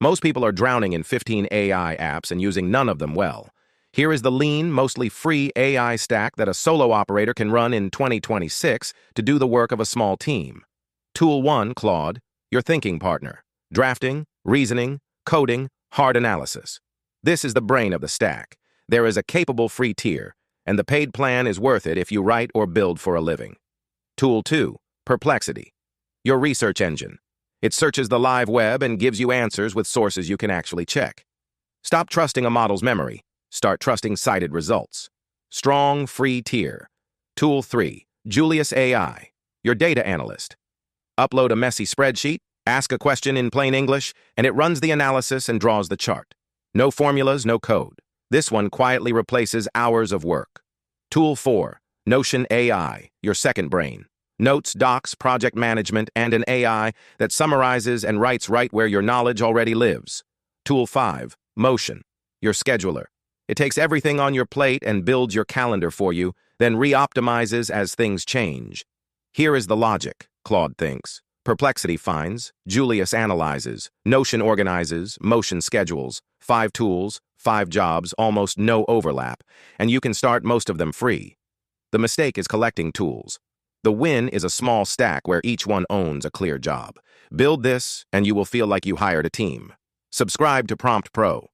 Most people are drowning in 15 AI apps and using none of them well. Here is the lean, mostly free AI stack that a solo operator can run in 2026 to do the work of a small team. Tool 1, Claude, your thinking partner. Drafting, reasoning, coding, hard analysis. This is the brain of the stack. There is a capable free tier, and the paid plan is worth it if you write or build for a living. Tool 2, Perplexity, your research engine. It searches the live web and gives you answers with sources you can actually check. Stop trusting a model's memory. Start trusting cited results. Strong, free tier. Tool 3, Julius AI, your data analyst. Upload a messy spreadsheet, ask a question in plain English, and it runs the analysis and draws the chart. No formulas, no code. This one quietly replaces hours of work. Tool 4, Notion AI, your second brain. Notes, docs, project management, and an AI that summarizes and writes right where your knowledge already lives. Tool 5, Motion, your scheduler. It takes everything on your plate and builds your calendar for you, then re-optimizes as things change. Here is the logic, Claude thinks. Perplexity finds, Julius analyzes, Notion organizes, Motion schedules. 5 tools, 5 jobs, almost no overlap, and you can start most of them free. The mistake is collecting tools. The win is a small stack where each one owns a clear job. Build this, and you will feel like you hired a team. Subscribe to PromptPro.